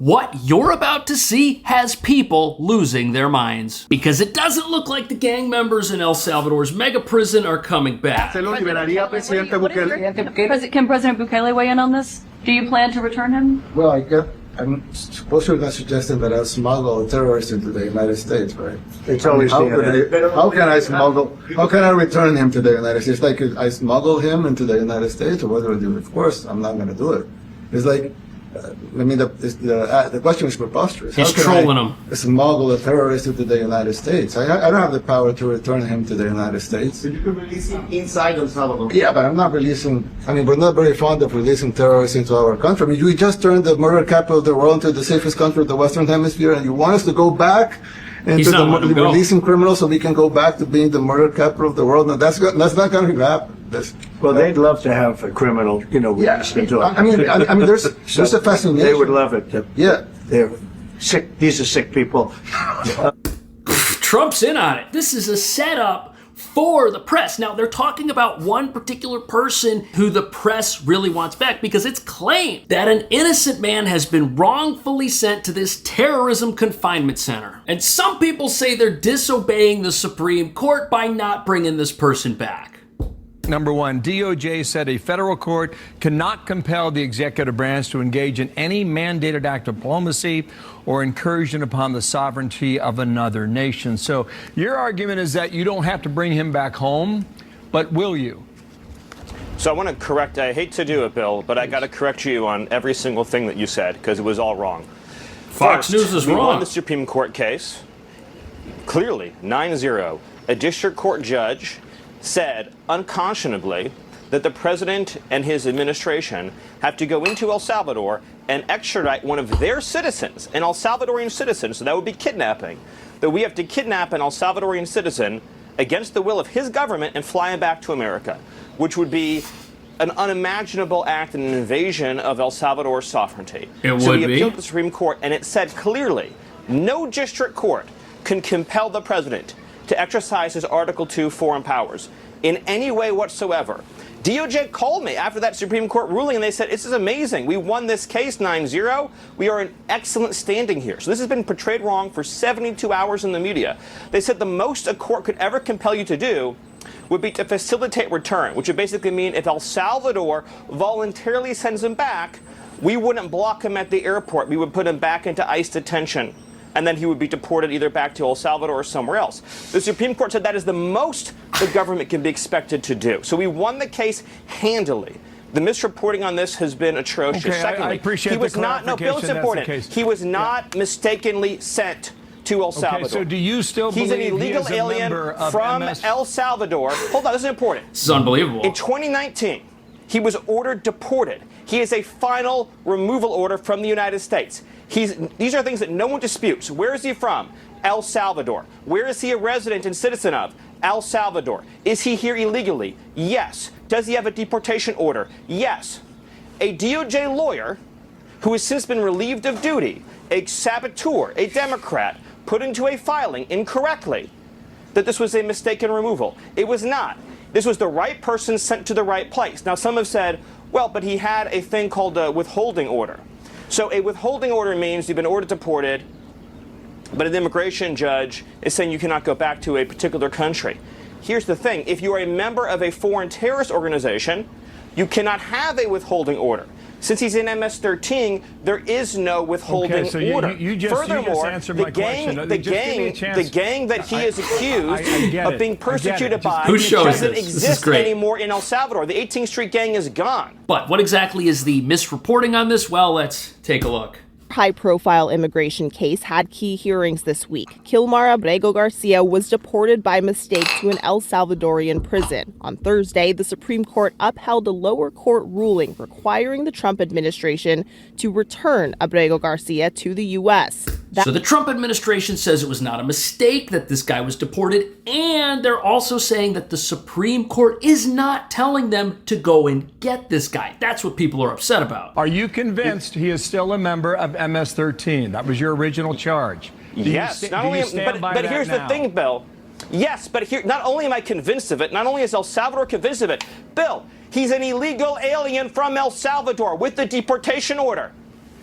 What you're about to see has people losing their minds because it doesn't look like the gang members in El Salvador's mega prison are coming back. Can President Bukele weigh in on this? Do you plan to return him? Well, I'm supposed to have suggested that I smuggle terrorists into the United States, right? It's always how can I return him to the United States? Like, I smuggle him into the United States, or what do I do? Of course, I'm not going to do it. It's like, the question is preposterous. He's trolling him. Smuggle a terrorist into the United States. I don't have the power to return him to the United States. But you can release him inside El Salvador. Yeah, but I'm not releasing. We're not very fond of releasing terrorists into our country. We just turned the murder capital of the world into the safest country of the Western Hemisphere, and you want us to go back into releasing criminals so we can go back to being the murder capital of the world? No, that's not going to happen. Well, they'd love to have a criminal, released into it. There's a fascination. They would love it. Yeah. They're sick. These are sick people. Trump's in on it. This is a setup for the press. Now, they're talking about one particular person who the press really wants back because it's claimed that an innocent man has been wrongfully sent to this terrorism confinement center. And some people say they're disobeying the Supreme Court by not bringing this person back. Number one, DOJ said a federal court cannot compel the executive branch to engage in any mandated act of diplomacy or incursion upon the sovereignty of another nation. So your argument is that you don't have to bring him back home, but will you? So I want to correct, I hate to do it, Bill, but I got to correct you on every single thing that you said because it was all wrong. Fox News is wrong. We won the Supreme Court case, clearly, 9-0. A district court judge said unconscionably that the president and his administration have to go into El Salvador and extradite one of their citizens, an El Salvadorian citizen, so that would be kidnapping, that we have to kidnap an El Salvadorian citizen against the will of his government and fly him back to America, which would be an unimaginable act and an invasion of El Salvador's sovereignty. So we appealed to the Supreme Court, and it said clearly, no district court can compel the president to exercise his Article 2 foreign powers in any way whatsoever. DOJ called me after that Supreme Court ruling and they said, this is amazing. We won this case 9-0. We are in excellent standing here. So this has been portrayed wrong for 72 hours in the media. They said the most a court could ever compel you to do would be to facilitate return, which would basically mean if El Salvador voluntarily sends him back, we wouldn't block him at the airport. We would put him back into ICE detention, and then he would be deported either back to El Salvador or somewhere else. The Supreme Court said that is the most the government can be expected to do. So we won the case handily. The misreporting on this has been atrocious. Okay, Secondly, I appreciate he was the not, no, Bill, it's important. He was not mistakenly sent to El Salvador. Okay, so do you still He's believe an illegal he is a alien member of from MS? El Salvador. Hold on, this is important. This is unbelievable. In 2019, he was ordered deported. He has a final removal order from the United States. These are things that no one disputes. Where is he from? El Salvador. Where is he a resident and citizen of? El Salvador. Is he here illegally? Yes. Does he have a deportation order? Yes. A DOJ lawyer who has since been relieved of duty, a saboteur, a Democrat, put into a filing incorrectly that this was a mistaken removal. It was not. This was the right person sent to the right place. Now, some have said, well, but he had a thing called a withholding order. So a withholding order means you've been ordered deported, but an immigration judge is saying you cannot go back to a particular country. Here's the thing. If you are a member of a foreign terrorist organization, you cannot have a withholding order. Since he's in MS-13, there is no withholding order. Furthermore, the gang that he is accused of being persecuted by doesn't exist anymore in El Salvador. The 18th Street gang is gone. But what exactly is the misreporting on this? Well, let's take a look. High-profile immigration case had key hearings this week. Kilmar Abrego Garcia was deported by mistake to an El Salvadorian prison. On Thursday, the Supreme Court upheld a lower court ruling requiring the Trump administration to return Abrego Garcia to the U.S. So the Trump administration says it was not a mistake that this guy was deported, and they're also saying that the Supreme Court is not telling them to go and get this guy. That's what people are upset about. Are you convinced he is still a member of MS-13? That was your original charge. Yes, but here's the thing, Bill. Yes, but here, not only am I convinced of it, not only is El Salvador convinced of it, Bill, he's an illegal alien from El Salvador with the deportation order.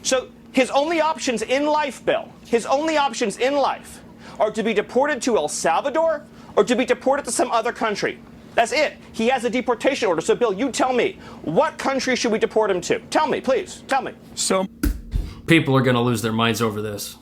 So His only options in life, Bill, his only options in life are to be deported to El Salvador or to be deported to some other country. That's it. He has a deportation order. So, Bill, you tell me, what country should we deport him to? Tell me, please. Tell me. So people are going to lose their minds over this.